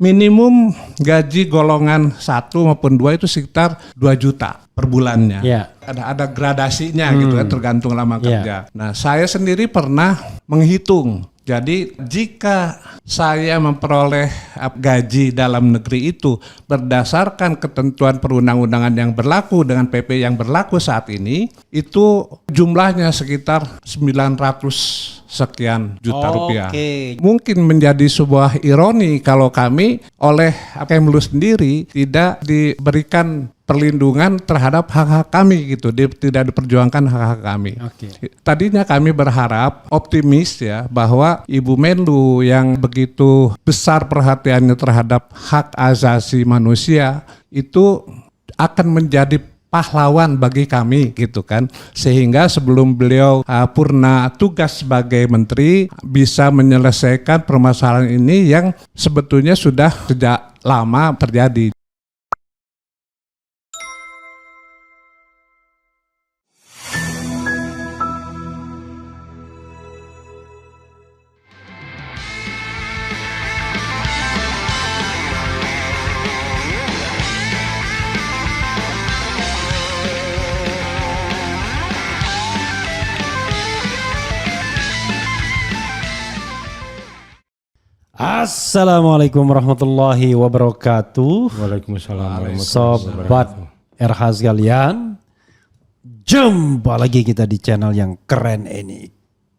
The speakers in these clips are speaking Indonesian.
minimum gaji golongan 1 maupun 2 itu sekitar 2 juta per bulannya. Ada gradasinya gitu kan, tergantung lama kerja. Nah, saya sendiri pernah menghitung. Jadi jika saya memperoleh gaji dalam negeri itu berdasarkan ketentuan perundang-undangan yang berlaku dengan PP yang berlaku saat ini, itu jumlahnya sekitar 900 sekian juta rupiah. Mungkin menjadi sebuah ironi kalau kami oleh Kemlu sendiri tidak diberikan perlindungan terhadap hak-hak kami gitu, tidak diperjuangkan hak-hak kami. Tadinya kami berharap optimis ya bahwa Ibu Menlu yang begitu besar perhatiannya terhadap hak asasi manusia itu akan menjadi pahlawan bagi kami gitu kan, sehingga sebelum beliau purna tugas sebagai menteri bisa menyelesaikan permasalahan ini yang sebetulnya sudah sejak lama terjadi. Assalamualaikum warahmatullahi wabarakatuh. Waalaikumsalam. Sobat RH sekalian, jumpa lagi kita di channel yang keren ini.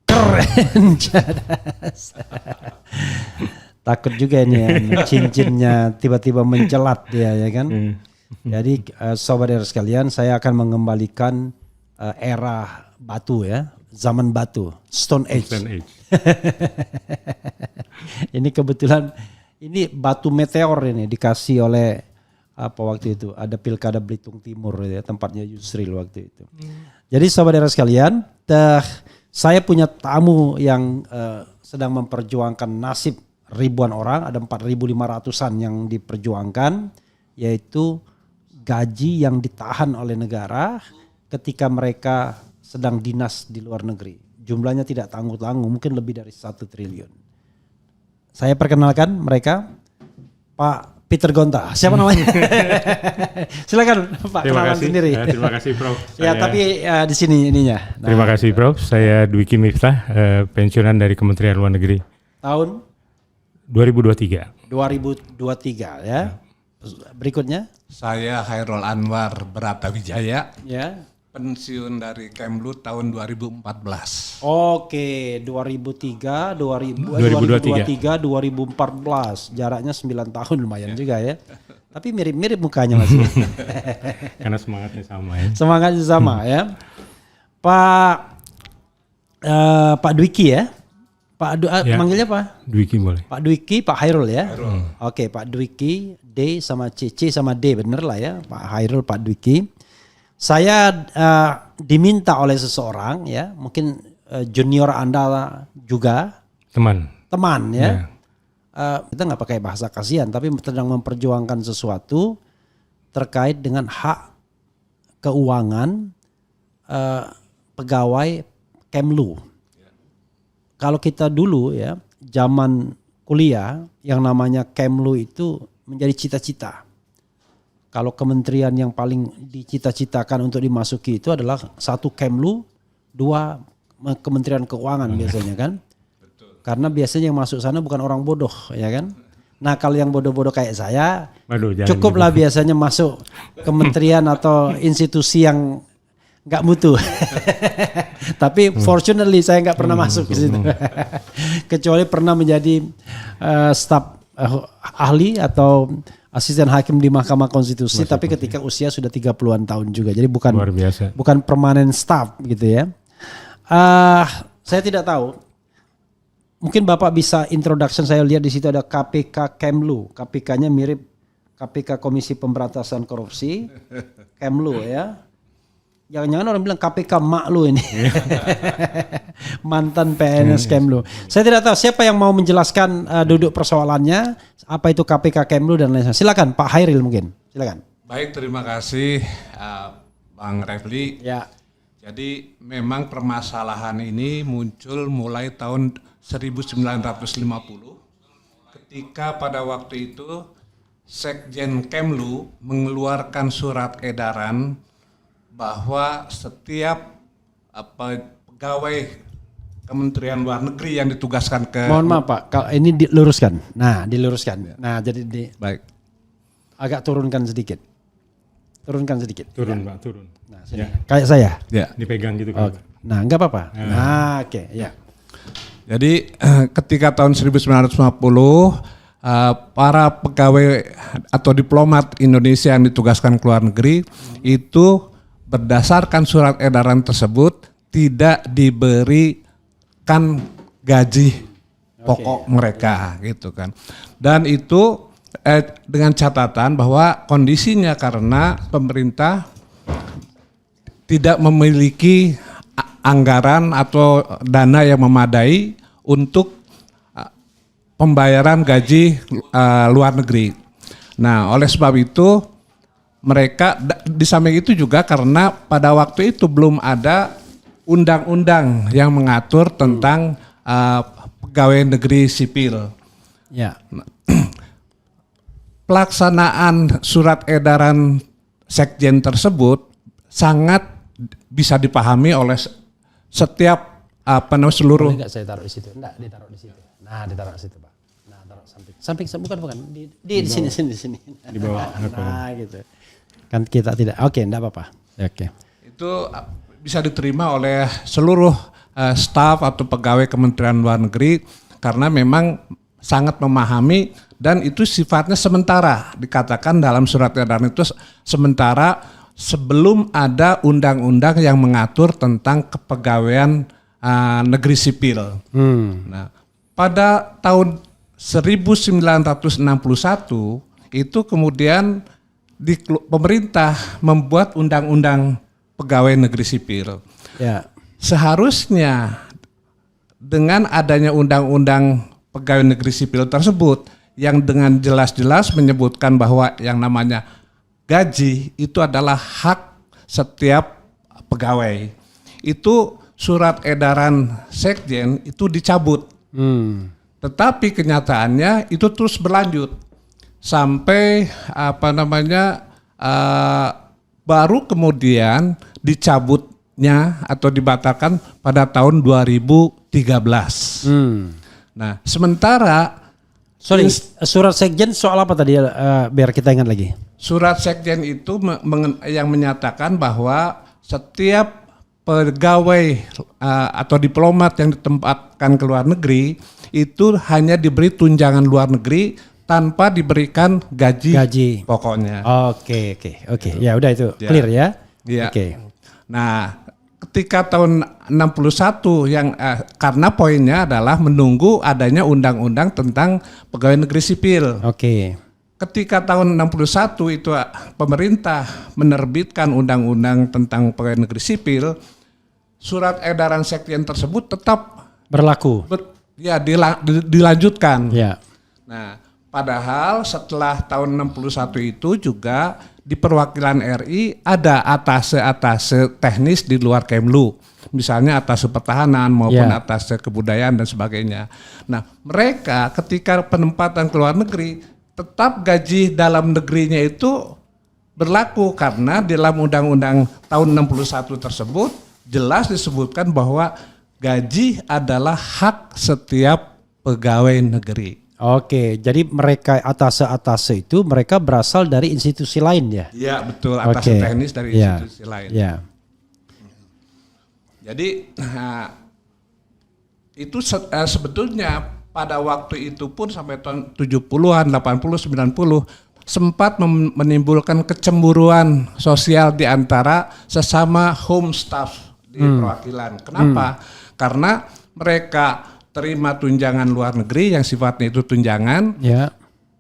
Keren cadas. Takut juga ini ya, cincinnya tiba-tiba mencelat dia ya kan. Jadi sobat RH sekalian, saya akan mengembalikan era batu ya. Zaman batu, Stone Age. Ini kebetulan ini batu meteor ini dikasih oleh apa waktu itu, ada Pilkada Belitung Timur ya, tempatnya Yusril waktu itu. Jadi saudara sekalian, saya punya tamu yang sedang memperjuangkan nasib ribuan orang, ada 4.500-an yang diperjuangkan, yaitu gaji yang ditahan oleh negara ketika mereka sedang dinas di luar negeri. Jumlahnya tidak tanggung-tanggung, mungkin lebih dari 1 triliun. Saya perkenalkan mereka, Pak Peter Gonta. Siapa namanya? Silakan Pak, kenalan sendiri. Terima kasih Prof. Ya tapi di sini ininya. Nah, terima kasih Prof. Saya Dwiki Miftah, pensiunan dari Kementerian Luar Negeri. Tahun 2023. 2023 ya. Berikutnya. Saya Khairul Anwar Berata Wijaya. Ya. Pensiun dari Kemlu tahun 2014. Oke, 2003, 2023, 2014. Jaraknya 9 tahun lumayan juga ya. Tapi mirip-mirip mukanya Mas. Karena semangatnya sama ya. Semangatnya sama ya. Pak Dwiki ya. Ya. Manggilnya apa? Dwiki boleh. Pak Dwiki, Pak Khairul ya. Oke, Pak Dwiki, D sama C sama D bener lah ya. Pak Khairul, Pak Dwiki. Saya diminta oleh seseorang ya, mungkin junior Anda juga. Teman ya. Kita nggak pakai bahasa kasihan, tapi sedang memperjuangkan sesuatu terkait dengan hak keuangan pegawai Kemlu. Kalau kita dulu ya, zaman kuliah yang namanya Kemlu itu menjadi cita-cita. Kalau kementerian yang paling dicita-citakan untuk dimasuki itu adalah 1 Kemlu, 2 Kementerian Keuangan biasanya kan. Betul. Karena biasanya yang masuk sana bukan orang bodoh ya kan. Nah kalau yang bodoh-bodoh kayak saya, cukuplah gitu. Biasanya masuk kementerian atau institusi yang nggak mutu. Tapi fortunately saya nggak pernah masuk ke situ. Kecuali pernah menjadi staf ahli atau asisten hakim di Mahkamah Konstitusi, tapi ketika usia sudah 30-an tahun juga. Jadi bukan permanen staff gitu ya. Saya tidak tahu. Mungkin Bapak bisa introduction, saya lihat di situ ada KPK Kemlu. KPK-nya mirip KPK Komisi Pemberantasan Korupsi. Kemlu ya. Jangan-jangan orang bilang KPK mak lu ini. Mantan PNS Kemlu. Saya tidak tahu siapa yang mau menjelaskan duduk persoalannya, apa itu KPK Kemlu dan lain-lain. Silakan Pak Khairil mungkin. Silakan. Baik, terima kasih Bang Refli. Ya. Jadi memang permasalahan ini muncul mulai tahun 1950 ketika pada waktu itu Sekjen Kemlu mengeluarkan surat edaran bahwa setiap pegawai Kementerian Luar Negeri yang ditugaskan ke... Mohon maaf Pak, kalau ini diluruskan. Nah, diluruskan. Nah, jadi Baik. agak turunkan sedikit. Turun Pak, turun. Nah, sini. Kayak saya. Ya. Dipegang gitu Oh, kan. nah, enggak apa-apa. Nah, oke, ya. Jadi ketika tahun 1950 para pegawai atau diplomat Indonesia yang ditugaskan ke luar negeri itu berdasarkan surat edaran tersebut tidak diberikan gaji pokok mereka gitu kan. Dan itu dengan catatan bahwa kondisinya karena pemerintah tidak memiliki anggaran atau dana yang memadai untuk pembayaran gaji luar negeri. Nah, oleh sebab itu mereka di samping itu juga karena pada waktu itu belum ada undang-undang yang mengatur tentang pegawai negeri sipil. Ya. Pelaksanaan surat edaran Sekjen tersebut sangat bisa dipahami oleh setiap seluruh. Enggak saya taruh di situ. Enggak, ditaruh di situ. Nah, ditaruh di situ, Pak. Nah, taruh samping. Bukan. Di sini. Di bawah. Nah, gitu. Kan kita tidak. Oke, enggak apa-apa. Oke. Itu bisa diterima oleh seluruh staf atau pegawai Kementerian Luar Negeri karena memang sangat memahami dan itu sifatnya sementara. Dikatakan dalam surat edaran itu sementara sebelum ada undang-undang yang mengatur tentang kepegawaian negeri sipil. Nah, pada tahun 1961 itu kemudian pemerintah membuat undang-undang pegawai negeri sipil. Ya. Seharusnya dengan adanya undang-undang pegawai negeri sipil tersebut yang dengan jelas-jelas menyebutkan bahwa yang namanya gaji itu adalah hak setiap pegawai. Itu surat edaran Sekjen itu dicabut. Tetapi kenyataannya itu terus berlanjut sampai baru kemudian dicabutnya atau dibatalkan pada tahun 2013. Nah, sementara Surat Sekjen soal apa tadi biar kita ingat lagi? Surat Sekjen itu yang menyatakan bahwa setiap pegawai atau diplomat yang ditempatkan ke luar negeri itu hanya diberi tunjangan luar negeri tanpa diberikan gaji. Pokoknya. Oke. Ya udah itu clear ya. Iya. Oke. Nah, ketika tahun 61 yang karena poinnya adalah menunggu adanya undang-undang tentang pegawai negeri sipil. Oke. Ketika tahun 61 itu pemerintah menerbitkan undang-undang tentang pegawai negeri sipil, surat edaran Sekjen tersebut tetap berlaku. Dilanjutkan. Ya. Nah, padahal setelah tahun 61 itu juga di perwakilan RI ada atase teknis di luar Kemlu. Misalnya atase pertahanan maupun atase kebudayaan dan sebagainya. Nah, mereka ketika penempatan ke luar negeri tetap gaji dalam negerinya itu berlaku karena di dalam undang-undang tahun 61 tersebut jelas disebutkan bahwa gaji adalah hak setiap pegawai negeri. Oke, jadi mereka atase itu mereka berasal dari institusi lain ya? Iya betul, atase teknis dari institusi lain. Ya. Jadi itu sebetulnya pada waktu itu pun sampai tahun 70-an, 80, 90 sempat menimbulkan kecemburuan sosial di antara sesama home staff di perwakilan. Kenapa? Karena mereka terima tunjangan luar negeri yang sifatnya itu tunjangan,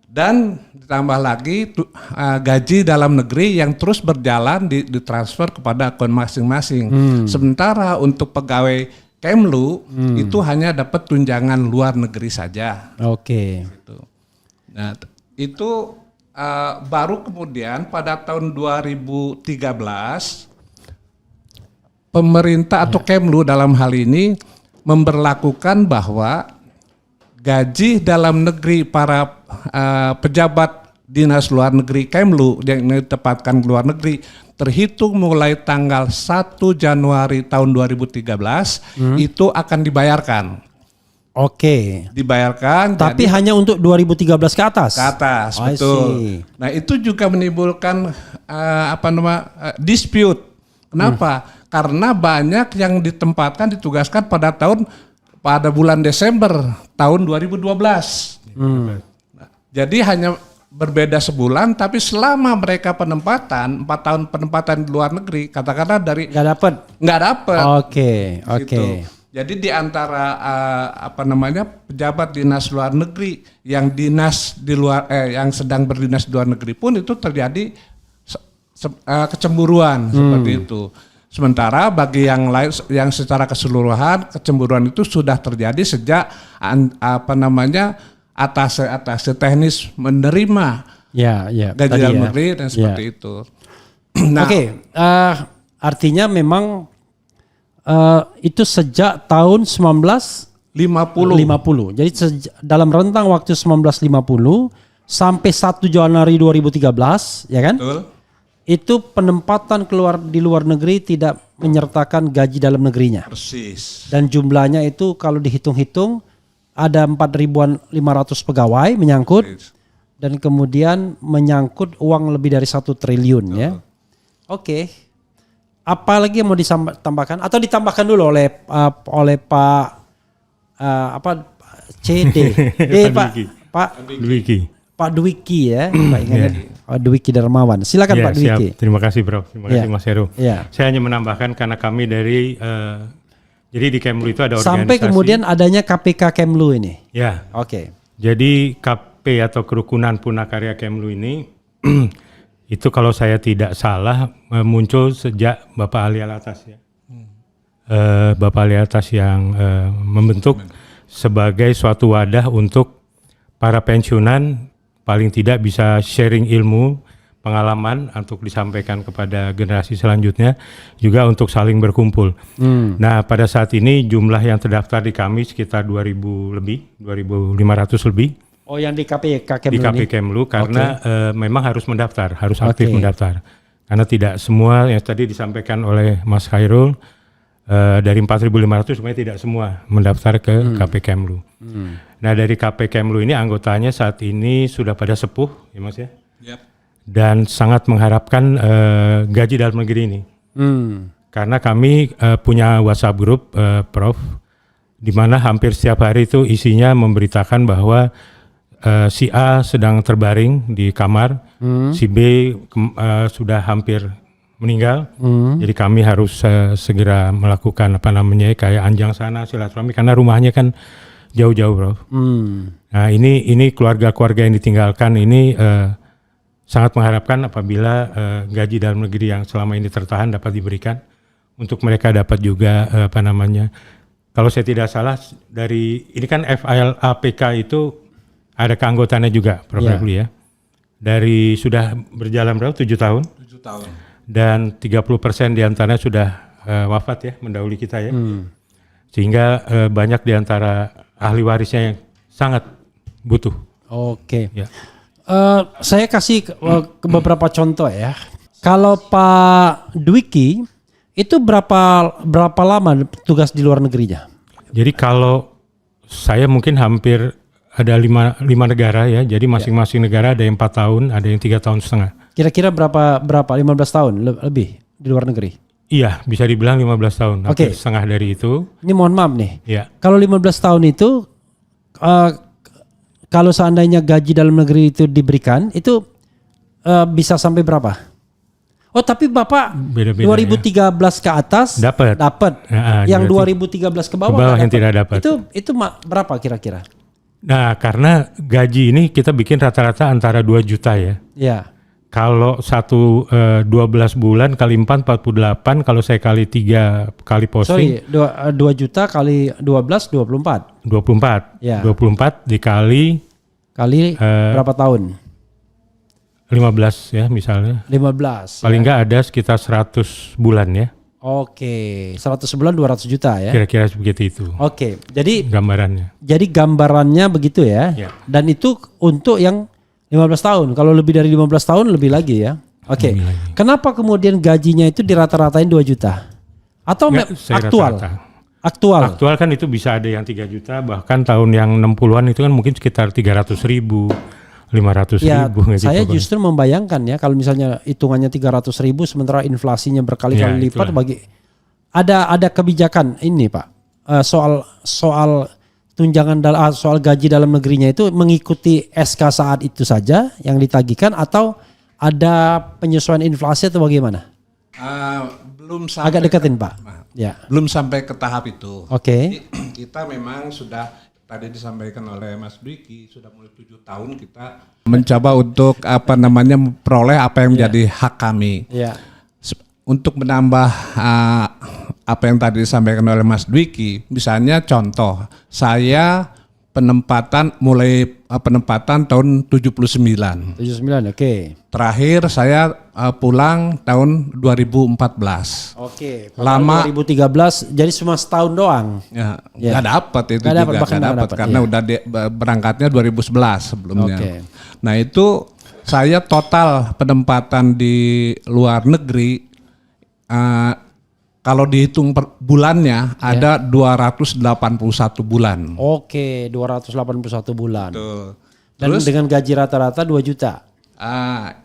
dan ditambah lagi gaji dalam negeri yang terus berjalan ditransfer kepada akun masing-masing. Sementara untuk pegawai Kemlu itu hanya dapat tunjangan luar negeri saja. Oke. Gitu. Nah itu baru kemudian pada tahun 2013 pemerintah atau Kemlu dalam hal ini memberlakukan bahwa gaji dalam negeri para pejabat dinas luar negeri Kemlu yang ditempatkan di luar negeri terhitung mulai tanggal 1 Januari tahun 2013 itu akan dibayarkan. Oke. Dibayarkan. Tapi jadi, hanya untuk 2013 ke atas. Ke atas, betul. Nah itu juga menimbulkan dispute. Kenapa? Karena banyak yang ditempatkan, ditugaskan pada bulan Desember tahun 2012. Nah, jadi hanya berbeda sebulan, tapi selama mereka penempatan 4 tahun penempatan di luar negeri, katakanlah dari nggak dapat. Oke. Gitu. Jadi di antara pejabat dinas luar negeri yang yang sedang berdinas di luar negeri pun itu terjadi kecemburuan seperti itu. Sementara bagi yang lain yang secara keseluruhan kecemburuan itu sudah terjadi sejak atas teknis menerima gaji dalam negeri dan seperti itu. Nah, artinya memang itu sejak tahun 1950. Jadi dalam rentang waktu 1950 sampai 1 Januari 2013, ya kan? Betul. Itu penempatan di luar negeri tidak menyertakan gaji dalam negerinya. Persis. Dan jumlahnya itu kalau dihitung-hitung ada 4.500 pegawai menyangkut. Persis. Dan kemudian menyangkut uang lebih dari 1 triliun. Ya. Oke. Apa lagi yang mau ditambahkan atau ditambahkan dulu oleh Pak CD Pak Dwiki ya, Pak ingat Dwiki Darmawan. Silakan Pak Dwiki. Siap. Terima kasih Bro, terima kasih Mas Heru. Saya hanya menambahkan karena kami dari jadi di Kemlu itu ada organisasi. Sampai kemudian adanya KPK Kemlu ini. Ya. Oke. Jadi KP atau Kerukunan Punakarya Kemlu ini itu kalau saya tidak salah muncul sejak Bapak Ali Alatas ya. Bapak Ali Alatas yang membentuk sebagai suatu wadah untuk para pensiunan paling tidak bisa sharing ilmu, pengalaman untuk disampaikan kepada generasi selanjutnya, juga untuk saling berkumpul. Nah pada saat ini jumlah yang terdaftar di kami sekitar 2.000 lebih, 2.500 lebih. Oh yang di KPK Kemlu. Di KP Kemlu karena memang harus mendaftar, harus aktif mendaftar. Karena tidak semua yang tadi disampaikan oleh Mas Khairul dari 4.500 sebenarnya tidak semua mendaftar ke KP Kemlu. Nah dari KP Kemlu ini anggotanya saat ini sudah pada sepuh, ya Mas ya. Yep. Dan sangat mengharapkan gaji dalam negeri ini. Karena kami punya WhatsApp group, Prof, di mana hampir setiap hari itu isinya memberitakan bahwa si A sedang terbaring di kamar, si B sudah hampir meninggal, jadi kami harus segera melakukan kayak anjang sana silaturahmi karena rumahnya kan jauh-jauh Bro. Nah ini keluarga-keluarga yang ditinggalkan ini sangat mengharapkan apabila gaji dalam negeri yang selama ini tertahan dapat diberikan untuk mereka dapat juga kalau saya tidak salah dari ini kan FILAPK itu ada keanggotaannya juga, Prof. Ya. Dari sudah berjalan berapa? 7 tahun? 7 tahun. Dan 30% diantaranya sudah wafat ya, mendahului kita ya. Sehingga banyak diantara ahli warisnya yang sangat butuh. Oke. Ya. Saya kasih ke beberapa contoh ya. Kalau Pak Dwiki itu berapa lama tugas di luar negerinya? Jadi kalau saya mungkin hampir ada 5 negara ya, jadi masing-masing negara ada yang 4 tahun, ada yang 3 tahun setengah. Kira-kira berapa 15 tahun lebih di luar negeri? Iya, bisa dibilang 15 tahun, hampir setengah dari itu. Ini mohon maaf nih, kalau 15 tahun itu, kalau seandainya gaji dalam negeri itu diberikan, itu bisa sampai berapa? Oh tapi Bapak beda-beda 2013 ke atas dapat. Yang 2013 ke bawah yang tidak dapat. Itu berapa kira-kira? Nah, karena gaji ini kita bikin rata-rata antara 2 juta ya. Iya. Kalau 12 bulan kali 4, 48, kalau saya kali 3 kali posting. Sorry, 2 juta kali 12, 24. 24. Ya. 24 dikali berapa tahun? 15 ya misalnya. 15. Paling enggak ada sekitar 100 bulan ya. Oke, 100 sebulan 200 juta ya. Kira-kira begitu itu. Oke, jadi gambarannya. Jadi gambarannya begitu ya. Ya. Dan itu untuk yang 15 tahun. Kalau lebih dari 15 tahun lebih lagi ya. Oke. Lebih lagi. Kenapa kemudian gajinya itu dirata-ratain 2 juta? Atau Saya aktual? rata-rata. Aktual Kan itu bisa ada yang 3 juta, bahkan tahun yang 60-an itu kan mungkin sekitar 300.000, 500.000 ya, gitu. saya kan. justru membayangkan ya kalau misalnya hitungannya 300.000 sementara inflasinya berkali-kali Ya, lipat itulah. ada kebijakan ini Pak, soal tunjangan soal gaji dalam negerinya itu mengikuti SK saat itu saja yang ditagihkan atau ada penyesuaian inflasi atau bagaimana? Belum sampai Agak deketin Pak. Ya. belum sampai ke tahap itu. Oke. Kita memang sudah tadi disampaikan oleh Mas Dwiki sudah mulai 7 tahun kita mencoba untuk memperoleh apa yang menjadi hak kami. Ya. Untuk menambah apa yang tadi disampaikan oleh Mas Dwiki, misalnya contoh, saya penempatan tahun 79. 79, oke. Terakhir saya pulang tahun 2014. Oke. Lama 2013 jadi cuma setahun doang. ya, Ya. nggak dapat itu Nggak dapat, juga bahkan nggak nggak dapat dapat, karena iya. udah berangkatnya 2011 sebelumnya. Oke. Nah itu saya total penempatan di luar negeri kalau dihitung per bulannya ada 281 bulan. Oke, 281 bulan. Tuh. Dan Terus dengan gaji rata-rata 2 juta.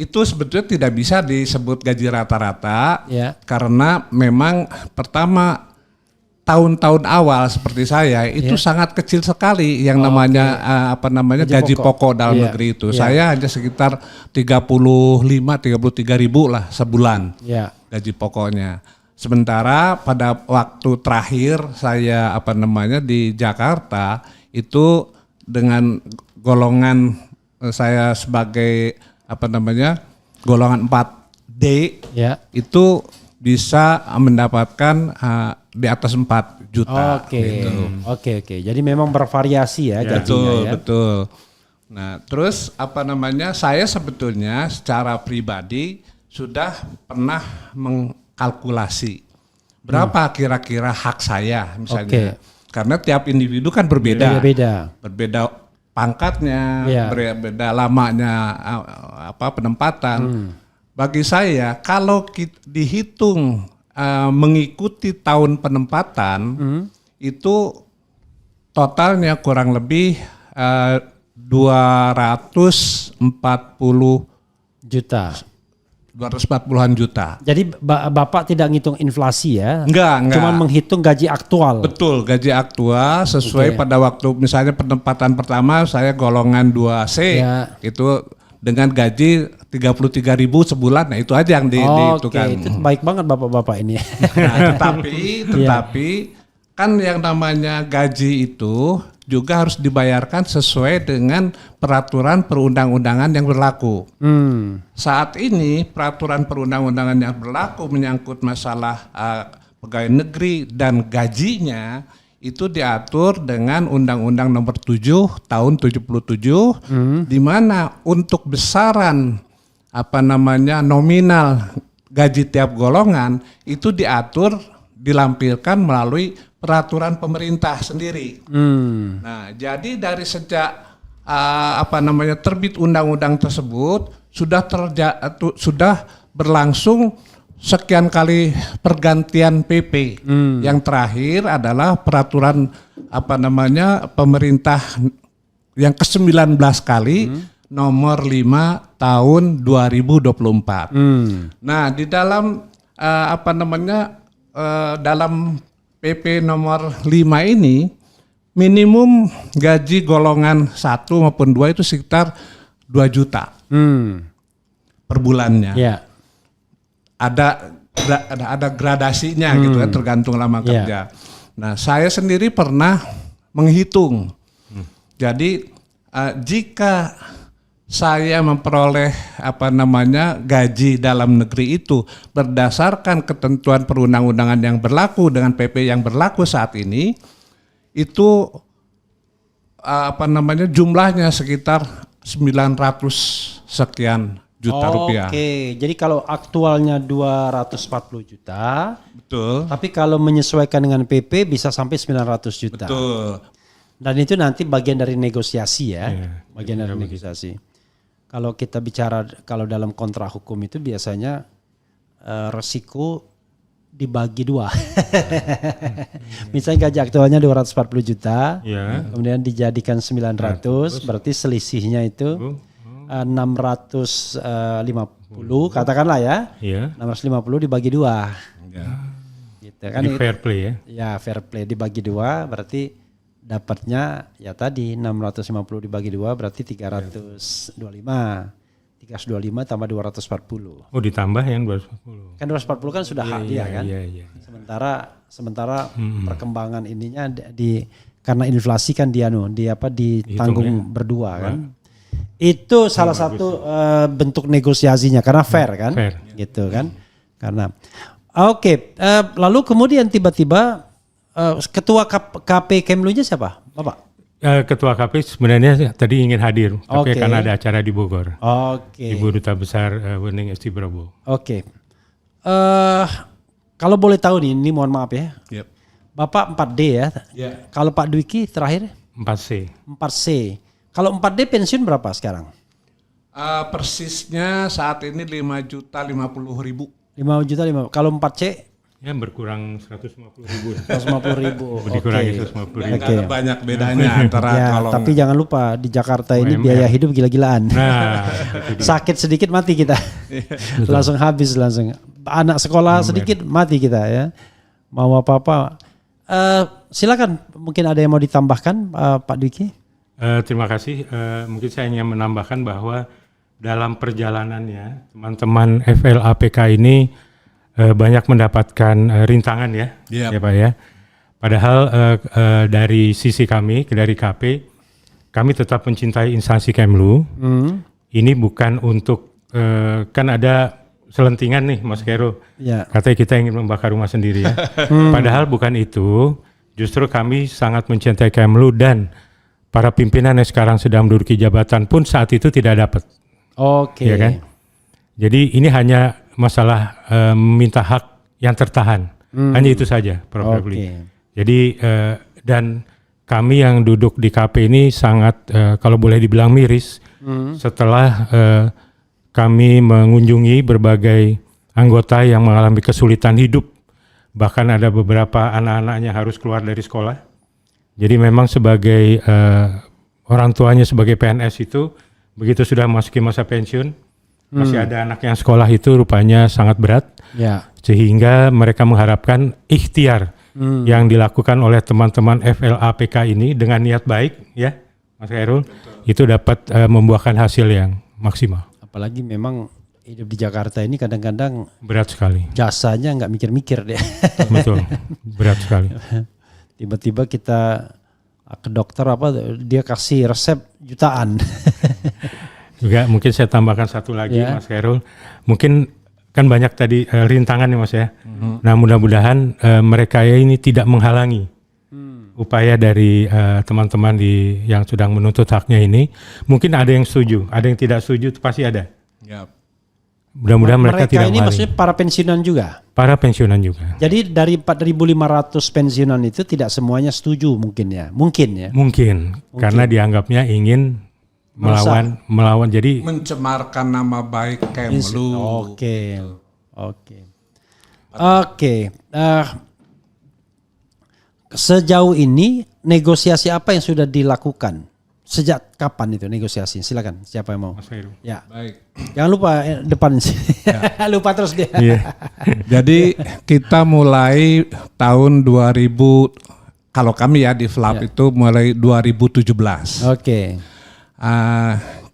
itu sebetulnya tidak bisa disebut gaji rata-rata Ya. karena memang pertama tahun-tahun awal seperti saya itu sangat kecil sekali yang namanya gaji pokok dalam Iya. negeri itu. Iya. Saya hanya sekitar 33 ribu lah sebulan Ya. gaji pokoknya. Sementara pada waktu terakhir saya di Jakarta itu dengan golongan saya sebagai golongan 4D Ya. itu bisa mendapatkan di atas 4 juta. Oke. Gitu. Oke. Jadi memang bervariasi ya gajinya Betul, ya. betul. Nah, terus saya sebetulnya secara pribadi sudah pernah mengkalkulasi berapa kira-kira hak saya misalnya. Karena tiap individu kan berbeda. Berbeda pangkatnya, Iya. berbeda lamanya penempatan. Bagi saya kalau dihitung mengikuti tahun penempatan itu totalnya kurang lebih 240 Juta. 240-an juta. Jadi Bapak tidak ngitung inflasi ya? Enggak. Cuma menghitung gaji aktual. Betul, gaji aktual sesuai pada waktu misalnya penempatan pertama saya golongan 2C itu dengan gaji 33.000 sebulan. Nah, itu aja yang dihitungkan. Oke, itu baik banget Bapak-bapak ini. Nah, tetapi kan yang namanya gaji itu juga harus dibayarkan sesuai dengan peraturan perundang-undangan yang berlaku. Saat ini peraturan perundang-undangan yang berlaku menyangkut masalah pegawai negeri dan gajinya itu diatur dengan Undang-Undang Nomor 7 Tahun 77 di mana untuk besaran nominal gaji tiap golongan itu dilampirkan melalui peraturan pemerintah sendiri. Nah, jadi dari sejak terbit undang-undang tersebut sudah berlangsung sekian kali pergantian PP. Yang terakhir adalah peraturan pemerintah yang ke-19 kali nomor 5 tahun 2024. Nah, di dalam dalam PP nomor 5 ini minimum gaji golongan 1 maupun 2 itu sekitar 2 juta per bulannya. Ya. Ada gradasinya gitu ya, tergantung lama kerja. Nah, saya sendiri pernah menghitung. Jadi jika saya memperoleh gaji dalam negeri itu berdasarkan ketentuan perundang-undangan yang berlaku dengan PP yang berlaku saat ini itu jumlahnya sekitar 900 sekian juta rupiah. Oke, jadi kalau aktualnya 240 juta, Betul. tapi kalau menyesuaikan dengan PP bisa sampai 900 juta. Betul. Dan itu nanti bagian dari negosiasi ya, Iya, bagian dari negosiasi. Kalau kita bicara kalau dalam kontrak hukum itu biasanya resiko dibagi dua. Misalnya gaji aktualnya 240 juta, kemudian dijadikan 900, berarti selisihnya itu 650 katakanlah ya. 650 dibagi dua. Gitu kan. Jadi fair play ya. Ya, fair play dibagi dua berarti dapatnya ya tadi 650 dibagi dua berarti 325. 325 tambah 240. Oh, ditambah yang 240. Kan 240 kan sudah hak dia kan. Iya. Sementara perkembangan ininya karena inflasi kan dia ditanggung berdua kan. Itu salah satu bentuk negosiasinya karena fair kan. Fair. Gitu kan. Karena lalu kemudian tiba-tiba ketua KP Kemlunya siapa? Bapak? Ketua KP sebenarnya tadi ingin hadir, tapi karena ada acara di Bogor. Ibu Duta Besar Wening Esti Prabowo. Kalau boleh tahu nih, ini mohon maaf ya. Yep. Bapak 4D ya. Kalau Pak Dwiki terakhir? 4C. 4C. Kalau 4D pensiun berapa sekarang? Persisnya saat ini 5.050.000. 5.050.000. Kalau 4C? Ya berkurang 150.000. 150.000. Dikurangi 150.000. Nggak ada banyak bedanya antara kalau. Tapi jangan lupa di Jakarta ini biaya hidup gila-gilaan. Nah, sakit sedikit mati kita. Langsung habis langsung. Anak sekolah sedikit mati kita ya. Mau apa-apa. Silakan mungkin ada yang mau ditambahkan Pak Dwiki? Terima kasih. Mungkin saya ingin menambahkan bahwa dalam perjalanannya teman-teman FLAPK ini banyak mendapatkan rintangan ya, ya Pak ya. Padahal dari sisi kami, dari KP, kami tetap mencintai instansi Kemlu. Ini bukan untuk, kan ada selentingan nih Mas Kero, katanya kita ingin membakar rumah sendiri ya. Padahal bukan itu, justru kami sangat mencintai Kemlu dan para pimpinan yang sekarang sedang menduduki jabatan pun saat itu tidak dapat. Ya kan? Jadi ini hanya masalah meminta hak yang tertahan, hanya itu saja, Prof. Febri. Jadi dan kami yang duduk di KP ini sangat kalau boleh dibilang miris setelah kami mengunjungi berbagai anggota yang mengalami kesulitan hidup, bahkan ada beberapa anak-anaknya harus keluar dari sekolah. Jadi memang sebagai orang tuanya sebagai PNS itu begitu sudah memasuki masa pensiun, masih ada anak yang sekolah itu rupanya sangat berat, sehingga mereka mengharapkan ikhtiar yang dilakukan oleh teman-teman FLAPK ini dengan niat baik, ya, Mas Khairul, itu dapat membuahkan hasil yang maksimal. Apalagi memang hidup di Jakarta ini kadang-kadang berat sekali. Jasanya nggak mikir-mikir deh. Betul, berat sekali. Tiba-tiba kita ke dokter dia kasih resep jutaan. Juga mungkin saya tambahkan satu lagi Mas Khairul, mungkin kan banyak tadi rintangan nih Mas ya. Nah mudah-mudahan mereka ini tidak menghalangi upaya dari teman-teman yang sedang menuntut haknya ini. Mungkin ada yang setuju, ada yang tidak setuju, itu pasti ada. Mudah-mudahan mereka tidak ini maksudnya para pensiunan juga? Para pensiunan juga. Jadi dari 4.500 pensiunan itu tidak semuanya setuju mungkin ya? Mungkin, karena dianggapnya ingin melawan jadi mencemarkan nama baik Kemlu. Oke. Sejauh ini negosiasi apa yang sudah dilakukan? Sejak kapan itu negosiasi? Silakan, siapa yang mau? Mas Heru. Ya. Baik. Jangan lupa depan sih. Lupa terus dia. Jadi kita mulai tahun 2000, kalau kami ya di FLAP itu mulai 2017.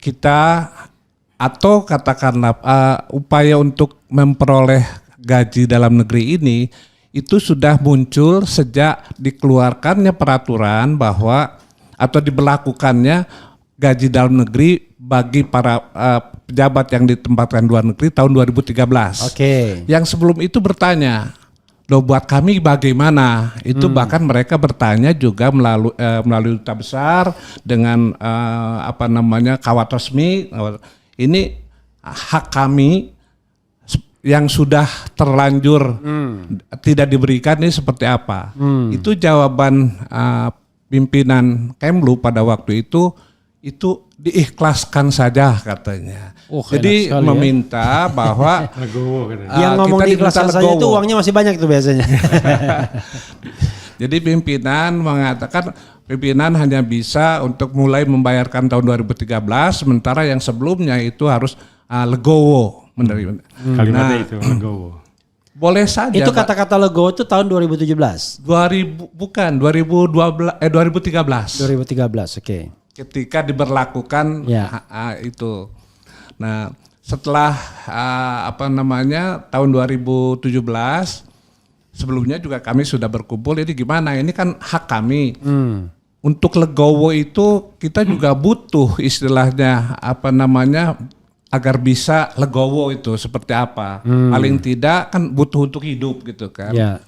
Kita atau katakanlah upaya untuk memperoleh gaji dalam negeri ini itu sudah muncul sejak dikeluarkannya peraturan bahwa atau diberlakukannya gaji dalam negeri bagi para pejabat yang ditempatkan luar negeri tahun 2013. Yang sebelum itu bertanya, loh buat kami bagaimana? Itu bahkan mereka bertanya juga melalui duta besar dengan kawat resmi. Ini hak kami yang sudah terlanjur tidak diberikan ini seperti apa. Itu jawaban pimpinan Kemlu pada waktu itu diikhlaskan saja katanya. Jadi meminta bahwa yang ngomong diikhlaskan saja itu uangnya masih banyak tuh biasanya. Jadi pimpinan mengatakan pimpinan hanya bisa untuk mulai membayarkan tahun 2013, sementara yang sebelumnya itu harus legowo menerima. Kalimatnya itu legowo. Boleh saja. Itu kata-kata legowo itu tahun 2017. 2013. 2013, oke. Ketika diberlakukan itu. Nah, setelah tahun 2017 sebelumnya juga kami sudah berkumpul. Ini gimana? Ini kan hak kami. Untuk legowo itu kita juga butuh istilahnya agar bisa legowo itu seperti apa. Paling tidak kan butuh untuk hidup gitu kan.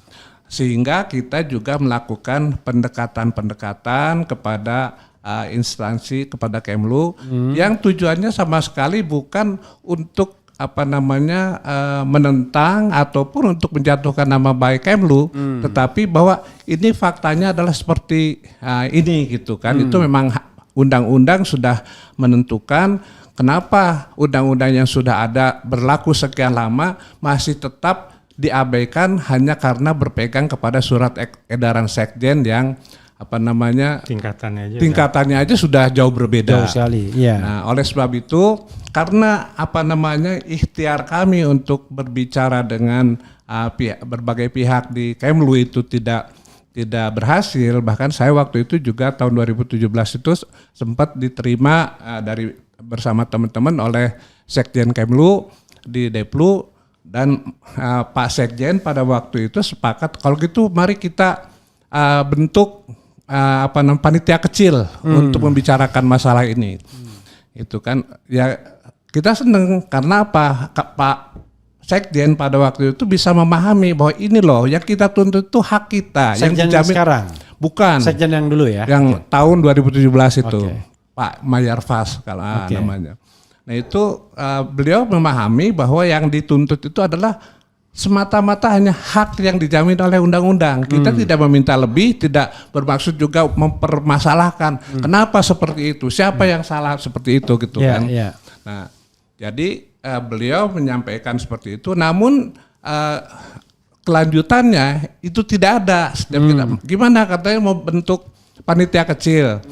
Sehingga kita juga melakukan pendekatan-pendekatan kepada instansi, kepada Kemlu yang tujuannya sama sekali bukan untuk menentang ataupun untuk menjatuhkan nama baik Kemlu, tetapi bahwa ini faktanya adalah seperti ini gitu kan. Itu memang undang-undang sudah menentukan. Kenapa undang-undang yang sudah ada berlaku sekian lama masih tetap diabaikan hanya karena berpegang kepada surat edaran Sekjen yang tingkatannya aja sudah jauh berbeda. Jauh sekali. Yeah. Nah, oleh sebab itu karena ikhtiar kami untuk berbicara dengan berbagai pihak di Kemlu itu tidak berhasil. Bahkan saya waktu itu juga tahun 2017 itu sempat diterima bersama teman-teman oleh Sekjen Kemlu di Deplu, dan Pak Sekjen pada waktu itu sepakat kalau gitu mari kita bentuk panitia kecil untuk membicarakan masalah ini. Itu kan ya kita senang karena Pak Sekjen pada waktu itu bisa memahami bahwa ini loh yang kita tuntut itu hak kita. Sekjen yang sekarang? Bukan. Sekjen yang dulu ya? Yang tahun 2017 itu. Pak Mayarfas namanya. Nah itu beliau memahami bahwa yang dituntut itu adalah semata-mata hanya hak yang dijamin oleh undang-undang. Kita tidak meminta lebih, tidak bermaksud juga mempermasalahkan kenapa seperti itu, siapa yang salah seperti itu gitu kan. Nah, jadi beliau menyampaikan seperti itu, namun kelanjutannya itu tidak ada. Gimana katanya mau bentuk panitia kecil.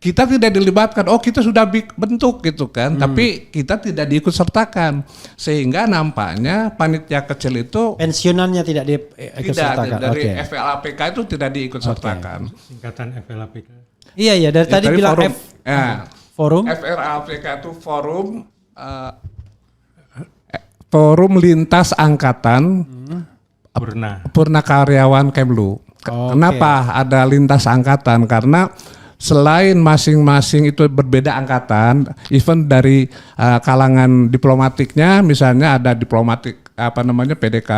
Kita tidak dilibatkan, kita sudah bentuk gitu kan, tapi kita tidak diikut sertakan, sehingga nampaknya panitia kecil itu pensiunannya tidak diikut sertakan. Dari FLAPK itu tidak diikut sertakan. Singkatan FLAPK. Iya dari tadi bilang forum. FLAPK itu forum lintas angkatan Purna Karyawan Kemlu. Kenapa ada lintas angkatan? Karena selain masing-masing itu berbeda angkatan, even dari kalangan diplomatiknya, misalnya ada diplomatik PDK,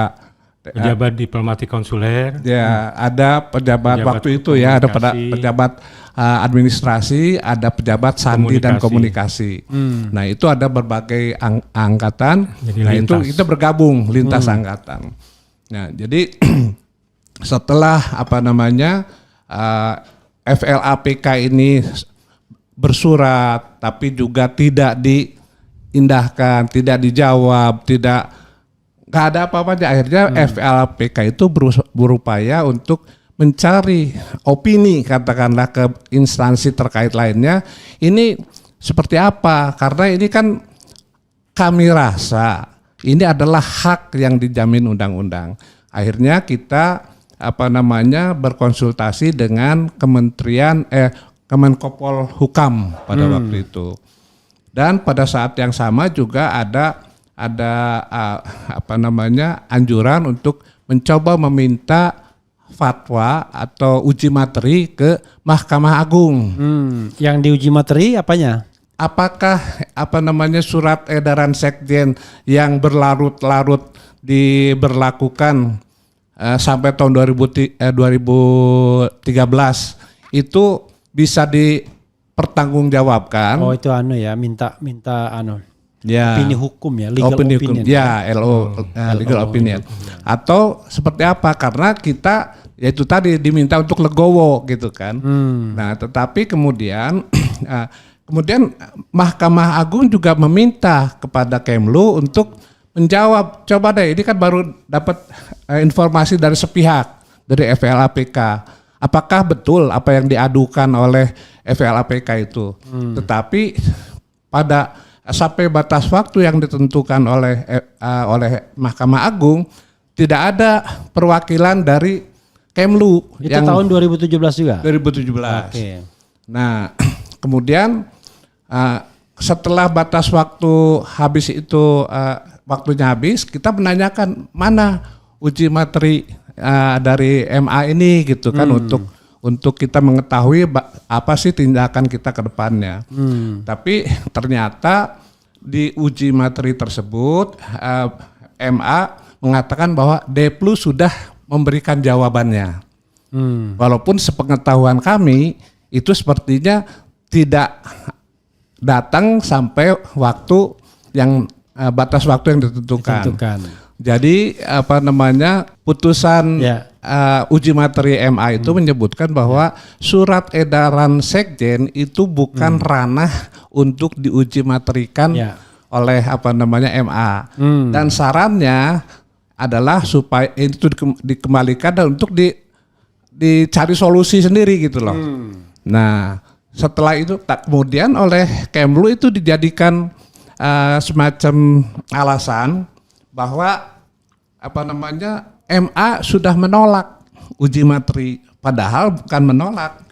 pejabat diplomatik konsuler, ya ada pejabat waktu itu ya, ada pejabat administrasi, ada pejabat sandi dan komunikasi. Nah itu ada berbagai angkatan. Nah itu kita bergabung lintas angkatan. Nah jadi setelah FLAPK ini bersurat tapi juga tidak diindahkan, tidak dijawab, nggak ada apa-apanya. Akhirnya FLAPK itu berupaya untuk mencari opini katakanlah ke instansi terkait lainnya. Ini seperti apa? Karena ini kan kami rasa ini adalah hak yang dijamin undang-undang. Akhirnya kita berkonsultasi dengan Kemenkopol Hukam pada waktu itu, dan pada saat yang sama juga ada anjuran untuk mencoba meminta fatwa atau uji materi ke Mahkamah Agung. Yang diuji materi apanya? Apakah surat edaran Sekjen yang berlarut-larut diberlakukan sampai tahun 2013 itu bisa dipertanggungjawabkan. Oh itu minta opini hukum ya, legal opini opinion. hukum. Ya, legal opinion. Atau seperti apa? Karena kita yaitu tadi diminta untuk legowo gitu kan. Nah, tetapi kemudian kemudian Mahkamah Agung juga meminta kepada Kemlu untuk menjawab. Coba deh, ini kan baru dapat informasi dari sepihak, dari FLAPK. Apakah betul apa yang diadukan oleh FLAPK itu? Tetapi pada sampai batas waktu yang ditentukan oleh Mahkamah Agung tidak ada perwakilan dari Kemlu. Itu yang tahun 2017 juga? 2017. Okay. Nah, kemudian setelah batas waktu habis itu, waktunya habis, kita menanyakan mana uji materi dari MA ini gitu kan, untuk kita mengetahui apa sih tindakan kita ke depannya. Tapi ternyata di uji materi tersebut MA mengatakan bahwa Deplu sudah memberikan jawabannya. Walaupun sepengetahuan kami itu sepertinya tidak datang sampai waktu yang batas waktu yang ditentukan. Jadi putusan uji materi MA itu menyebutkan bahwa surat edaran sekjen itu bukan ranah untuk diuji materikan oleh MA. Dan sarannya adalah supaya itu dikembalikan dan untuk dicari solusi sendiri gitu loh. Nah, setelah itu kemudian oleh Kemlu itu dijadikan semacam alasan bahwa MA sudah menolak uji materi, padahal bukan menolak.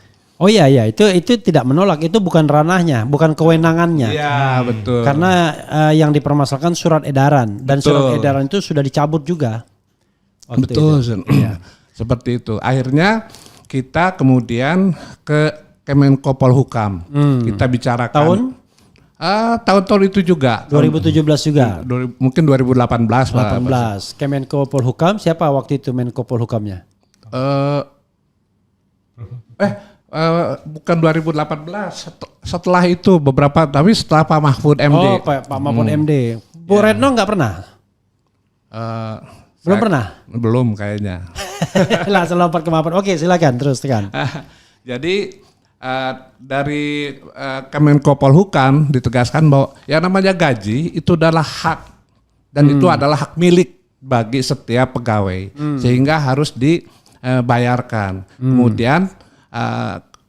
Oh iya, itu tidak menolak, itu bukan ranahnya, bukan kewenangannya. Iya, betul. Karena yang dipermasalahkan surat edaran, dan surat edaran itu sudah dicabut juga. Betul, seperti itu. Akhirnya kita kemudian ke Kemenko Polhukam, kita bicarakan. Tahun-tahun itu juga. 2017 juga. Mungkin 2018. 18. Kemenko Polhukam, siapa waktu itu Menko Polhukamnya? Bukan 2018. Setelah itu beberapa, tapi setelah Pak Mahfud MD. Oh, Pak Mahfud MD. Bu Retno nggak pernah? Belum pernah? Belum kayaknya. Langsung lompat ke Mahfud. Oke, silakan teruskan. Jadi dari Kemenko Polhukam ditegaskan bahwa yang namanya gaji itu adalah hak, dan itu adalah hak milik bagi setiap pegawai, sehingga harus dibayarkan. Kemudian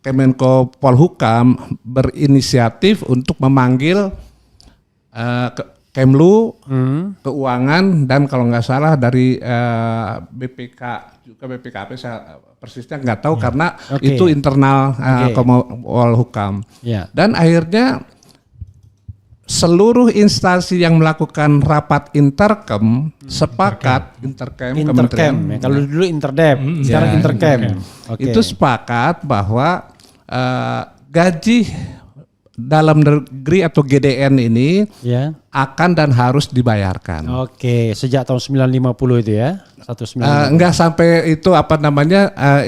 Kemenko Polhukam berinisiatif untuk memanggil Kemlu, Keuangan, dan kalau nggak salah dari BPK juga, BPKP saya persisnya nggak tahu karena itu internal Polhukam. Dan akhirnya seluruh instansi yang melakukan rapat interkem sepakat, Kementerian. Kalau dulu Interdep, sekarang Interkem. Itu sepakat bahwa gaji dalam negeri atau GDN ini akan dan harus dibayarkan. Oke, sejak tahun 1950 itu ya? 1950. Enggak sampai itu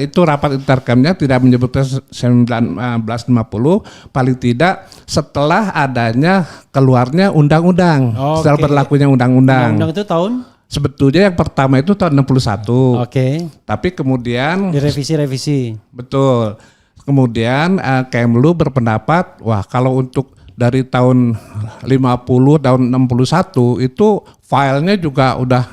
itu rapat interkemnya tidak menyebutkan 1950, paling tidak setelah adanya keluarnya undang-undang, setelah berlakunya undang-undang. Undang-undang itu tahun? Sebetulnya yang pertama itu tahun 61. Tapi kemudian direvisi. Betul. Kemudian Kemlu berpendapat, wah kalau untuk dari tahun 50, tahun 61 itu filenya juga udah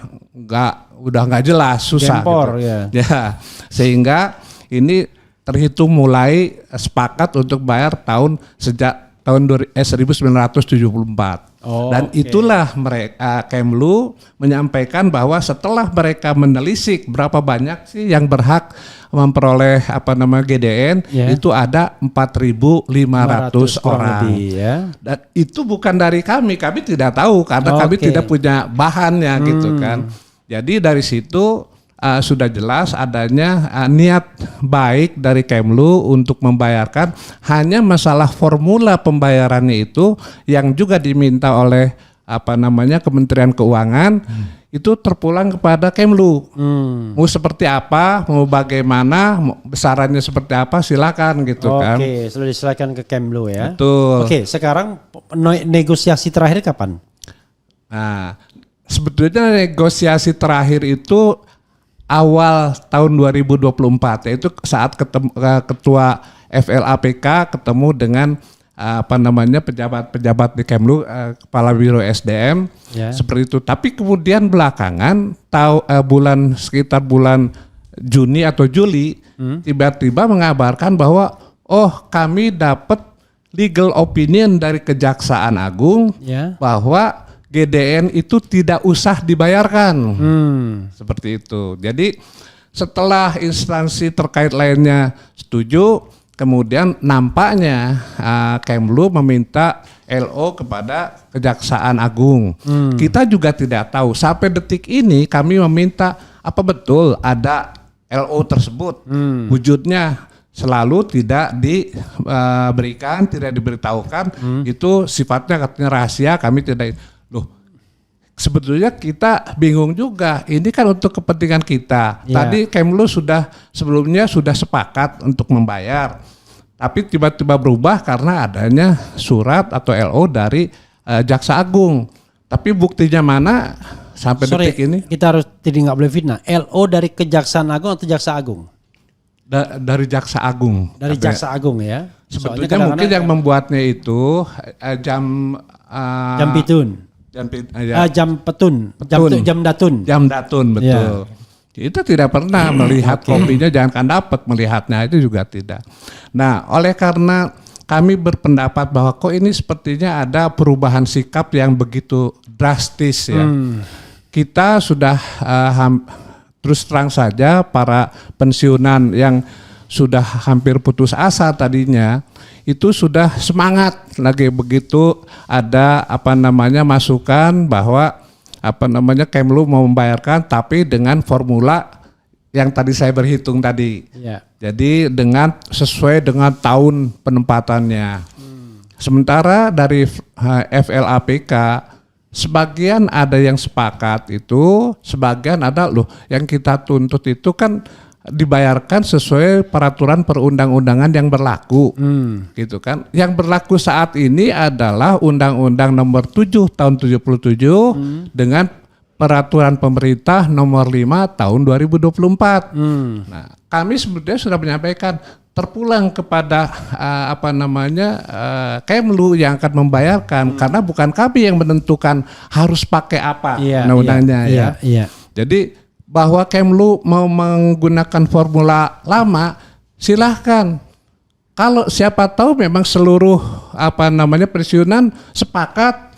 nggak jelas, susah. Gempor, gitu. Ya, sehingga ini terhitung mulai sepakat untuk bayar sejak tahun 1974. Dan itulah mereka Kemlu menyampaikan bahwa setelah mereka menelisik berapa banyak sih yang berhak memperoleh GDN, itu ada 4.500 orang. Dan itu bukan dari kami tidak tahu karena kami tidak punya bahannya gitu kan. Jadi dari situ sudah jelas adanya niat baik dari Kemlu untuk membayarkan, hanya masalah formula pembayarannya itu yang juga diminta oleh Kementerian Keuangan itu terpulang kepada Kemlu. Mau seperti apa, mau bagaimana, mau besarannya seperti apa, silakan gitu kan. Sudah diserahkan ke Kemlu ya. Betul. Sekarang negosiasi terakhir kapan? Nah, sebetulnya negosiasi terakhir itu awal tahun 2024, yaitu saat ketua FLAPK ketemu dengan pejabat-pejabat di Kemlu, kepala biro SDM, seperti itu. Tapi kemudian belakangan sekitar bulan Juni atau Juli tiba-tiba mengabarkan bahwa kami dapat legal opinion dari Kejaksaan Agung bahwa GDN itu tidak usah dibayarkan. Seperti itu. Jadi setelah instansi terkait lainnya setuju, kemudian nampaknya Kemlu meminta LO kepada Kejaksaan Agung. Kita juga tidak tahu. Sampai detik ini kami meminta apa betul ada LO tersebut. Wujudnya selalu tidak diberikan, tidak diberitahukan. Itu sifatnya katanya rahasia, kami tidak. Loh, sebetulnya kita bingung juga. Ini kan untuk kepentingan kita. Tadi Kemlu sebelumnya sudah sepakat untuk membayar, tapi tiba-tiba berubah karena adanya surat atau LO dari Jaksa Agung. Tapi buktinya mana sampai detik ini? Kita harus nggak boleh fitnah. LO dari Kejaksaan Agung atau Jaksa Agung? Dari Jaksa Agung. Dari Jaksa Agung ya. Sebetulnya mungkin yang membuatnya itu jam Pitun. Jam Datun, betul. Kita tidak pernah melihat kopinya, jangankan dapat melihatnya itu juga tidak. Nah, oleh karena kami berpendapat bahwa kok ini sepertinya ada perubahan sikap yang begitu drastis ya. Kita sudah terus terang saja para pensiunan yang sudah hampir putus asa tadinya itu sudah semangat lagi begitu ada masukan bahwa Kemlu mau membayarkan tapi dengan formula yang tadi saya berhitung tadi. Jadi sesuai dengan tahun penempatannya. Sementara dari FLAPK sebagian ada yang sepakat itu, sebagian ada yang kita tuntut itu kan dibayarkan sesuai peraturan perundang-undangan yang berlaku, gitu kan. Yang berlaku saat ini adalah Undang-Undang Nomor 7 Tahun 77 dengan Peraturan Pemerintah Nomor 5 Tahun 2024. Nah, kami sebetulnya sudah menyampaikan terpulang kepada Kemlu yang akan membayarkan karena bukan kami yang menentukan harus pakai apa undang-undangnya Jadi bahwa Kemlu mau menggunakan formula lama, silahkan. Kalau siapa tahu memang seluruh pensiunan sepakat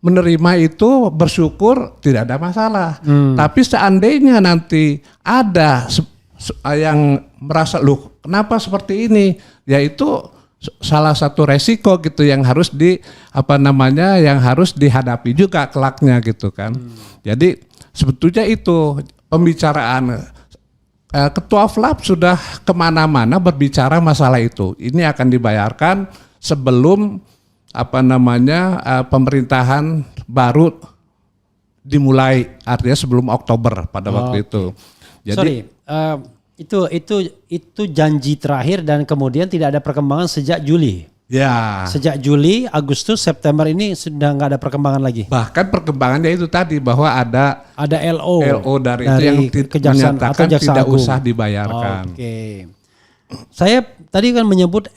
menerima itu, bersyukur, tidak ada masalah. Tapi seandainya nanti ada yang merasa kenapa seperti ini, yaitu salah satu resiko gitu yang harus yang harus dihadapi juga kelaknya gitu kan. Jadi sebetulnya itu pembicaraan Ketua FLAP sudah kemana-mana berbicara masalah itu. Ini akan dibayarkan sebelum pemerintahan baru dimulai, artinya sebelum Oktober pada waktu itu. Jadi itu janji terakhir dan kemudian tidak ada perkembangan sejak Juli. Sejak Juli, Agustus, September ini sudah nggak ada perkembangan lagi. Bahkan perkembangannya itu tadi bahwa ada LO dari itu yang menyatakan tidak usah dibayarkan. Saya tadi kan menyebut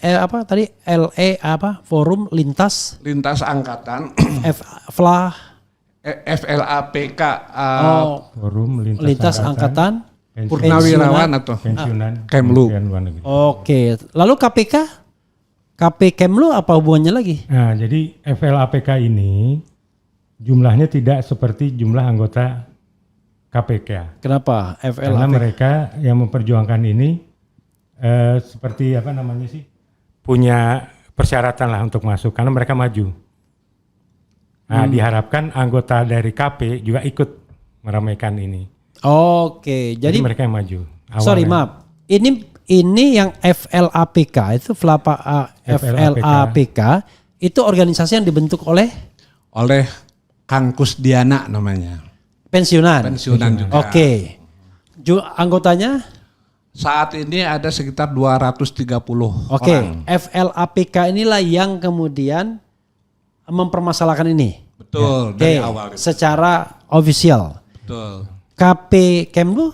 Forum Lintas Angkatan FLAPK Forum Lintas Angkatan Purnawirawan atau pensiunan Kemlu. Lalu KP Kemlu apa hubungannya lagi? Nah, jadi FLAPK ini jumlahnya tidak seperti jumlah anggota KPK. Kenapa? Karena mereka yang memperjuangkan ini seperti punya persyaratan lah untuk masuk karena mereka maju. Nah, diharapkan anggota dari KP juga ikut meramaikan ini. Jadi mereka yang maju. Awalnya. Sorry, maaf. Ini yang FLAPK itu FLAPK itu organisasi yang dibentuk oleh Kang Kusdiana namanya. Pensiunan juga. Anggotanya saat ini ada sekitar 230 orang. FLAPK inilah yang kemudian mempermasalahkan ini. Betul, dari awal. Secara official. Betul. KP Kemlu?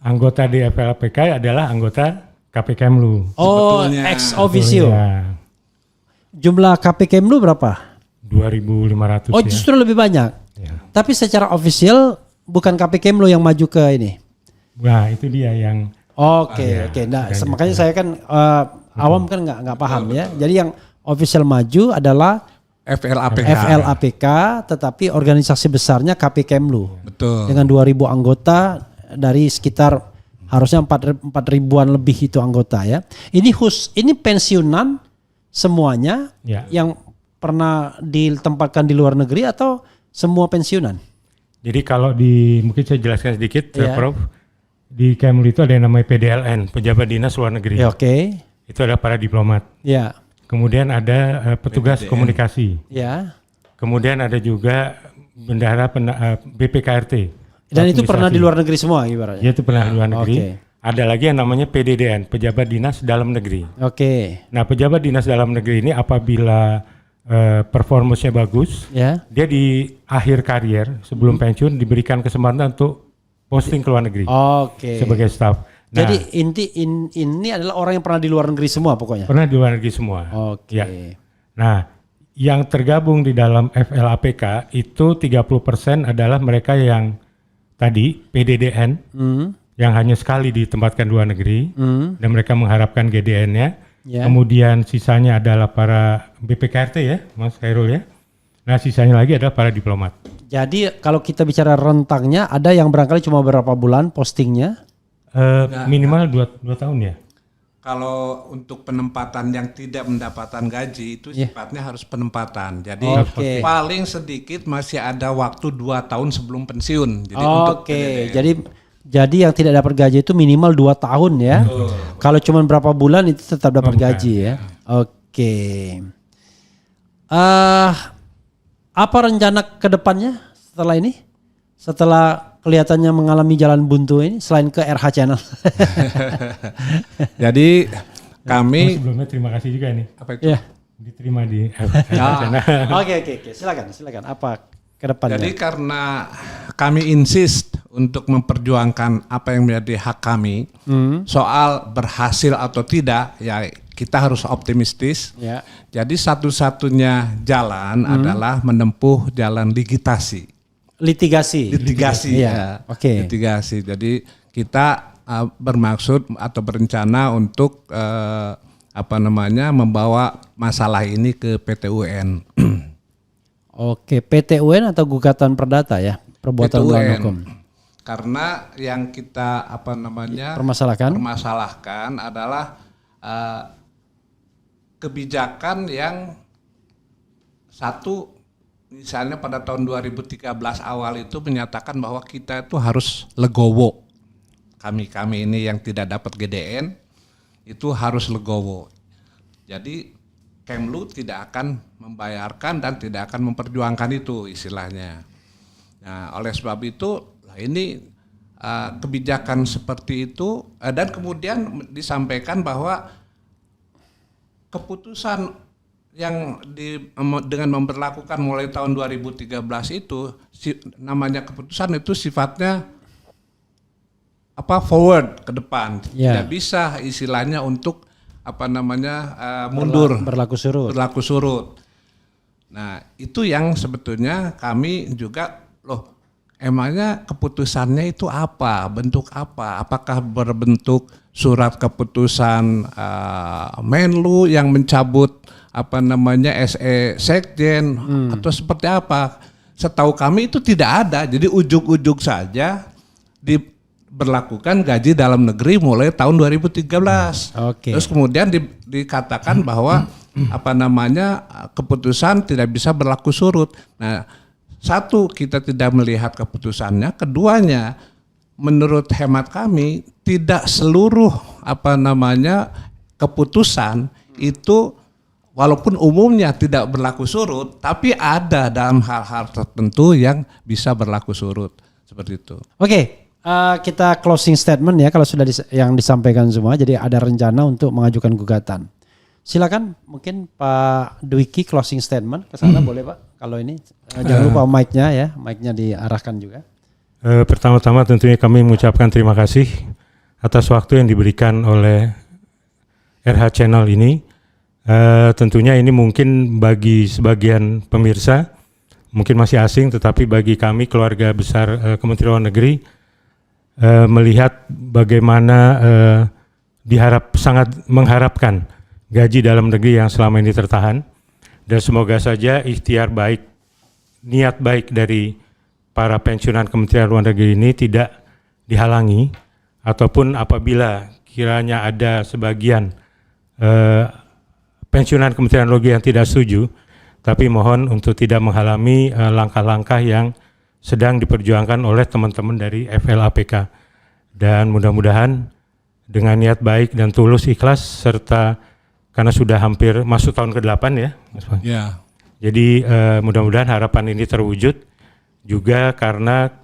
Anggota di FLAPK adalah anggota KP Kemlu. Oh, Sebetulnya. ex officio. Ya, Jumlah KP Kemlu berapa? 2.500 Oh, ya. justru lebih banyak. Ya. Tapi secara official bukan KP Kemlu yang maju ke ini. Nah, itu dia yang Oke. Nah, makanya saya kan awam kan nggak paham ya. Jadi yang official maju adalah FLAPK. FLAPK, tetapi organisasi besarnya KP Kemlu. Betul. Dengan 2.000 anggota dari sekitar harusnya 4.000-an lebih itu anggota ya. Ini pensiunan semuanya Ya. yang pernah ditempatkan di luar negeri atau semua pensiunan? Jadi kalau mungkin saya jelaskan sedikit, Ya. Prof. Di Kemlu itu ada yang namanya PDLN, Pejabat Dinas Luar Negeri. Ya, oke. Itu ada para diplomat. Ya. Kemudian ada petugas PDDN. komunikasi. Ya. Kemudian ada juga bendahara BPKRT. Dan itu pernah di administrasi. luar negeri semua ibaratnya. Ya, itu pernah di luar negeri. Oke. Ada lagi yang namanya PDDN, Pejabat Dinas Dalam Negeri. Oke. Nah, Pejabat Dinas Dalam Negeri ini apabila performance-nya bagus, Ya. dia di akhir karier sebelum pensiun diberikan kesempatan untuk posting ke luar negeri Oke. sebagai staf. Nah, Jadi ini adalah orang yang pernah di luar negeri semua pokoknya. pernah di luar negeri semua. Oke. Ya. Nah, yang tergabung di dalam FLAPK itu 30% adalah mereka yang tadi PDDN yang hanya sekali ditempatkan di luar negeri dan mereka mengharapkan GDN-nya. Ya. Kemudian sisanya adalah para BPKRT ya, Mas Khairul ya. Nah, sisanya lagi adalah para diplomat. Jadi kalau kita bicara rentangnya, ada yang barangkali cuma berapa bulan postingnya? Minimal 2 tahun ya. Kalau untuk penempatan yang tidak mendapatkan gaji itu sifatnya harus penempatan. Jadi Oke. paling sedikit masih ada waktu 2 tahun sebelum pensiun. Jadi untuk Oke, jadi yang tidak dapat gaji itu minimal 2 tahun ya. Kalau cuma berapa bulan itu tetap dapat gaji ya. Oke. Apa rencana ke depannya setelah ini? Setelah kelihatannya mengalami jalan buntu ini selain ke RH Channel. Jadi kami Sebelumnya terima kasih juga nih apa itu? Ya. diterima di Oke. Silakan. Apa ke depannya? Jadi karena kami insist untuk memperjuangkan apa yang menjadi hak kami, soal berhasil atau tidak, ya kita harus optimistis. Ya. Jadi satu-satunya jalan adalah menempuh jalan litigasi. Litigasi. Ya. Oke. Litigasi. Jadi kita bermaksud atau berencana untuk membawa masalah ini ke PT UN. Oke, PT UN atau gugatan perdata ya, perbuatan melawan hukum. Karena yang kita permasalahkan adalah kebijakan yang satu, misalnya pada tahun 2013 awal itu menyatakan bahwa kita itu harus legowo. Kami ini yang tidak dapat GDN itu harus legowo. Jadi Kemlu tidak akan membayarkan dan tidak akan memperjuangkan itu istilahnya. Nah, oleh sebab itu ini kebijakan seperti itu dan kemudian disampaikan bahwa keputusan yang dengan memberlakukan mulai tahun 2013 itu namanya keputusan itu sifatnya forward ke depan, tidak bisa istilahnya untuk mundur, berlaku surut. Nah, itu yang sebetulnya kami juga emangnya keputusannya itu apa, bentuk apa? Apakah berbentuk surat keputusan Menlu yang mencabut SE Sekjen atau seperti apa? Setahu kami itu tidak ada. Jadi ujug-ujug saja diberlakukan gaji dalam negeri mulai tahun 2013. Oke. Terus kemudian dikatakan bahwa keputusan tidak bisa berlaku surut. Nah, satu, kita tidak melihat keputusannya. Keduanya, menurut hemat kami tidak seluruh keputusan itu walaupun umumnya tidak berlaku surut, tapi ada dalam hal-hal tertentu yang bisa berlaku surut seperti itu. Oke. Kita closing statement ya kalau sudah yang disampaikan semua. Jadi ada rencana untuk mengajukan gugatan. Silakan mungkin Pak Dwiki closing statement ke sana boleh Pak Kalau ini jangan lupa mic-nya diarahkan juga. Pertama-tama tentunya kami mengucapkan terima kasih atas waktu yang diberikan oleh RH Channel ini. Tentunya ini mungkin bagi sebagian pemirsa mungkin masih asing, tetapi bagi kami keluarga besar Kementerian Luar Negeri melihat bagaimana sangat mengharapkan gaji dalam negeri yang selama ini tertahan, dan semoga saja ikhtiar baik, niat baik dari para pensiunan Kementerian Luar Negeri ini tidak dihalangi, ataupun apabila kiranya ada sebagian pensiunan Kementerian Luar Negeri yang tidak setuju, tapi mohon untuk tidak menghalangi langkah-langkah yang sedang diperjuangkan oleh teman-teman dari FLAPK. Dan mudah-mudahan dengan niat baik dan tulus ikhlas, serta karena sudah hampir masuk tahun ke-8 ya, Mas Pak. Ya. Jadi mudah-mudahan harapan ini terwujud juga karena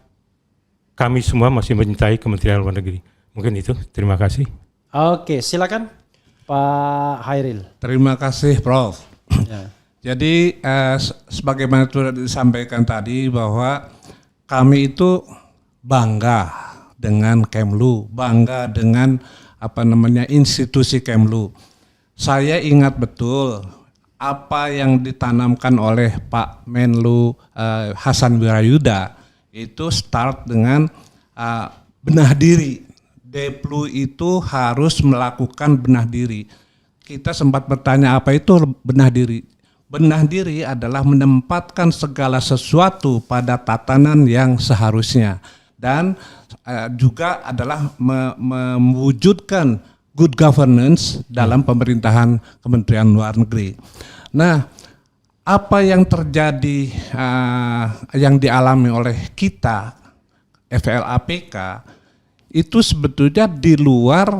kami semua masih mencintai Kementerian Luar Negeri. Mungkin itu, terima kasih. Oke, silakan Pak Hairil. Terima kasih Prof. Ya. Jadi sebagaimana sudah disampaikan tadi bahwa kami itu bangga dengan Kemlu, bangga dengan institusi Kemlu. Saya ingat betul apa yang ditanamkan oleh Pak Menlu Hasan Wirayuda itu start dengan benah diri. Deplu itu harus melakukan benah diri. Kita sempat bertanya apa itu benah diri. Benah diri adalah menempatkan segala sesuatu pada tatanan yang seharusnya, dan juga adalah mewujudkan good governance dalam pemerintahan Kementerian Luar Negeri. Nah, apa yang terjadi yang dialami oleh kita FLAPK itu sebetulnya di luar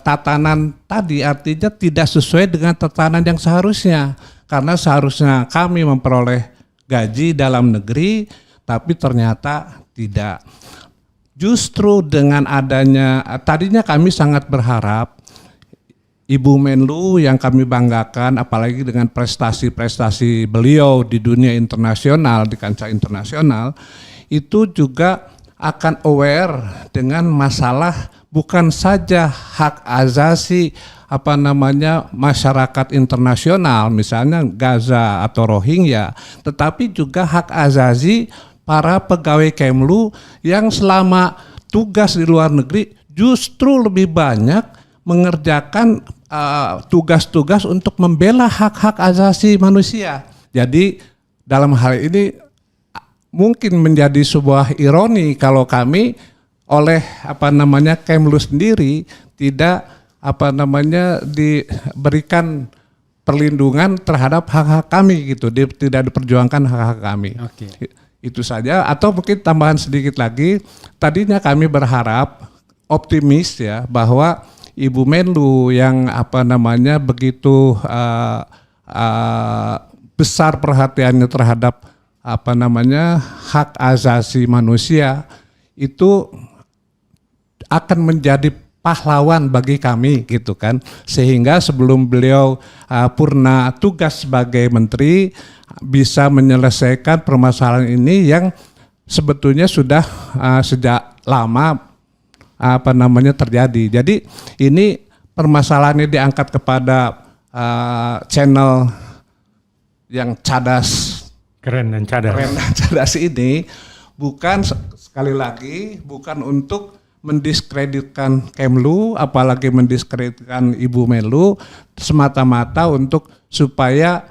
tatanan tadi, artinya tidak sesuai dengan tatanan yang seharusnya, karena seharusnya kami memperoleh gaji dalam negeri, tapi ternyata tidak. Justru dengan adanya, tadinya kami sangat berharap Ibu Menlu yang kami banggakan, apalagi dengan prestasi-prestasi beliau di dunia internasional, di kancah internasional, itu juga akan aware dengan masalah bukan saja hak asasi masyarakat internasional, misalnya Gaza atau Rohingya, tetapi juga hak asasi para pegawai Kemlu yang selama tugas di luar negeri justru lebih banyak mengerjakan tugas-tugas untuk membela hak-hak asasi manusia. Jadi dalam hal ini mungkin menjadi sebuah ironi kalau kami oleh Kemlu sendiri tidak diberikan perlindungan terhadap hak-hak kami gitu, tidak diperjuangkan hak-hak kami. Oke. Itu saja. Atau mungkin tambahan sedikit lagi, tadinya kami berharap optimis ya bahwa Ibu Menlu yang begitu besar perhatiannya terhadap hak asasi manusia itu akan menjadi pahlawan bagi kami gitu kan, sehingga sebelum beliau purna tugas sebagai menteri bisa menyelesaikan permasalahan ini yang sebetulnya sudah sejak lama terjadi. Jadi ini permasalahannya diangkat kepada channel yang cadas, keren dan cadas ini bukan, sekali lagi, bukan untuk mendiskreditkan Kemlu, apalagi mendiskreditkan Ibu Menlu, semata-mata untuk supaya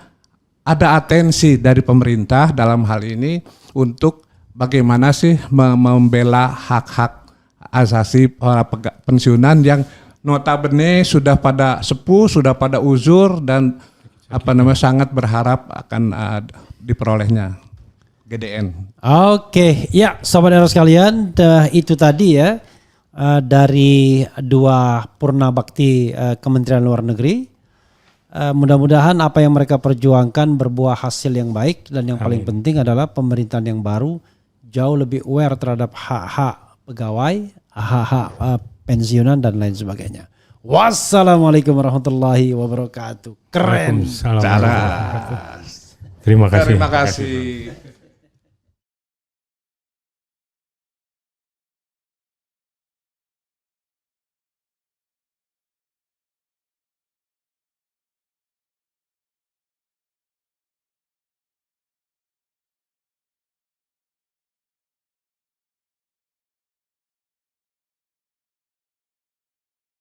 ada atensi dari pemerintah dalam hal ini untuk bagaimana sih membela hak-hak asasi para pensiunan yang notabene sudah pada sepuh, sudah pada uzur, dan sangat berharap akan diperolehnya GDN. Oke, ya sahabat sekalian, itu tadi ya dari dua purna bakti Kementerian Luar Negeri. Mudah-mudahan apa yang mereka perjuangkan berbuah hasil yang baik, dan yang paling penting adalah pemerintahan yang baru jauh lebih aware terhadap hak-hak pegawai, hak-hak pensiunan dan lain sebagainya. Wassalamualaikum warahmatullahi wabarakatuh. Keren. Terima kasih. Terima kasih.